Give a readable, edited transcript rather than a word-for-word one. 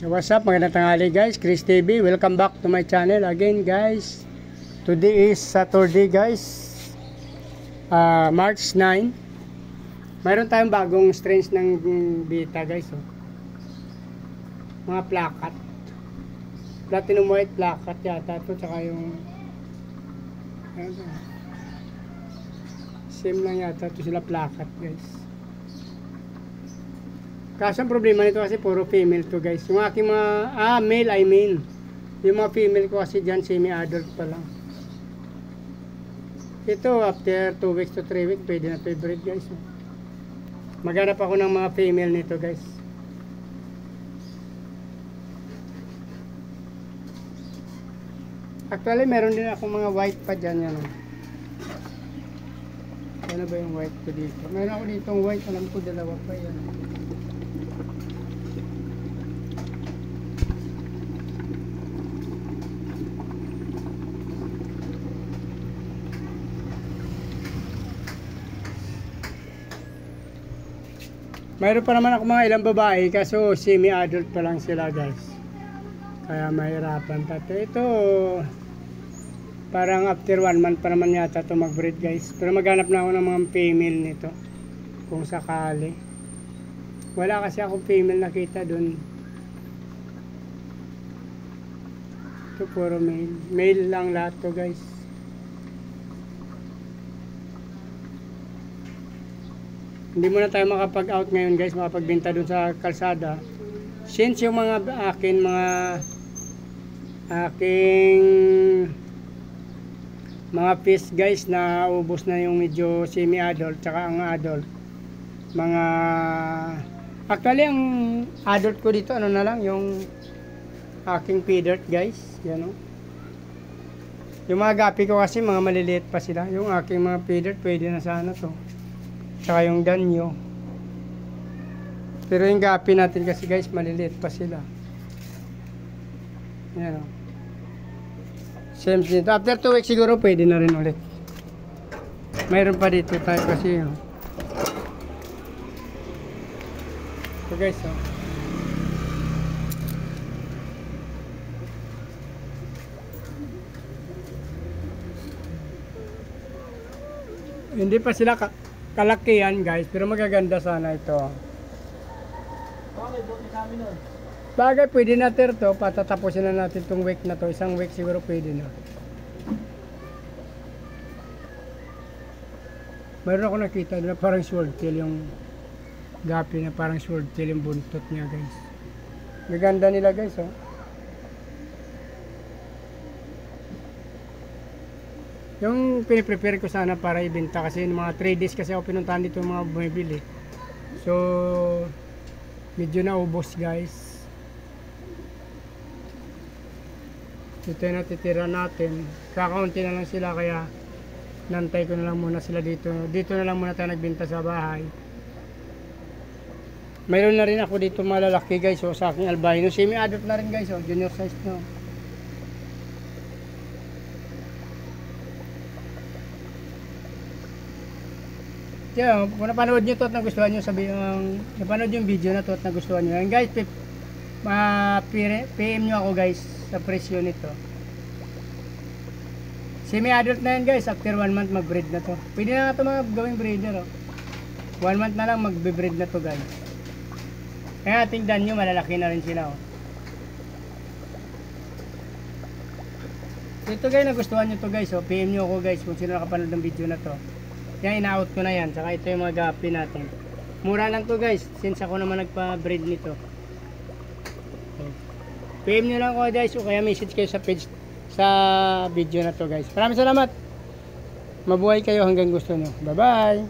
What's up, magandang tanghali guys, Chris TV. Welcome back to my channel again guys. Today is Saturday guys, March 9. Mayroon tayong bagong strains ng beta guys, oh. Mga plakat, platinum white plakat yata ito, tsaka yung same lang yata ito sila plakat guys. Kaso ang problema nito kasi puro female to guys. Yung aking mga, male I mean. Yung mga female ko kasi dyan semi-adult pa lang. Ito after 2 weeks to 3 weeks pwede na to i-breed guys. Maghanap ako ng mga female nito guys. Actually meron din ako mga white pa dyan yan. Ano ba yung white ko dito? Meron ako ditong white, alam ko dalawa pa yan. Mayroon pa naman ako mga ilang babae kaso semi-adult pa lang sila guys. Kaya mahirapan pa. Ito parang after 1 month pa naman yata ito mag-breed guys. Pero maghanap na ako ng mga female nito kung sakali. Wala kasi akong female nakita dun. Ito puro male. Male lang lahat to guys. Hindi muna tayo makapag-out ngayon guys, makapagbenta dun sa kalsada. Since yung mga aking mga fish guys na ubos na yung medyo semi-adult tsaka ang adult. Mga actually ang adult ko dito ano na lang yung aking feeder guys, yan o. Yung mga gapi ko kasi mga maliliit pa sila. Yung aking mga feeder pwede na sana to. Tsaka yung danyo. Pero yung gapi natin kasi guys maliliit pa sila. Yan o. Same dito. After 2 weeks siguro pwede na rin ulit. Mayroon pa dito tayo kasi o. So guys o. Hindi pa sila kalakihan guys, pero magaganda sana ito. Bagay, pwede na to, patatapusin na natin itong week na to. Isang week siguro pwede na. Mayroon ako nakita na parang swordtail yung gapi na parang swordtail yung buntot niya guys. Maganda nila guys oh. Yung piniprepare ko sana para ibenta kasi mga 3 days kasi ako pinuntahan dito mga bumibili. So medyo naubos guys. Ito yung natitira natin. Kakaunti na lang sila kaya nantay ko na lang muna sila dito. Dito na lang muna tayo nagbenta sa bahay. Mayroon na rin ako dito malalaki guys. So sa aking albino. Semi-adult na rin guys. So, junior size no. Yeah, kung napanood nyo to at nagustuhan nyo, napanood yung video na to at nagustuhan nyo. And guys, PM nyo ako guys sa presyo nito. Semi-adult na yan guys, after 1 month mag-breed na to. Pwede na nga ito mga gawing breeder. Oh. 1 month na lang mag-breed na to guys. Kaya tingnan nyo, malalaki na rin sila. Oh. Ito guys, nagustuhan nyo to guys. Oh. PM nyo ako guys kung sino nakapanood ng video na to. Yan, ina-out ko na yan. Saka ito yung mga gapi natin. Mura lang to guys. Since ako naman nagpa-breed nito. Okay. PM nyo lang ako guys. O kaya message kayo sa page sa video na to guys. Maraming salamat. Mabuhay kayo hanggang gusto nyo. Bye bye.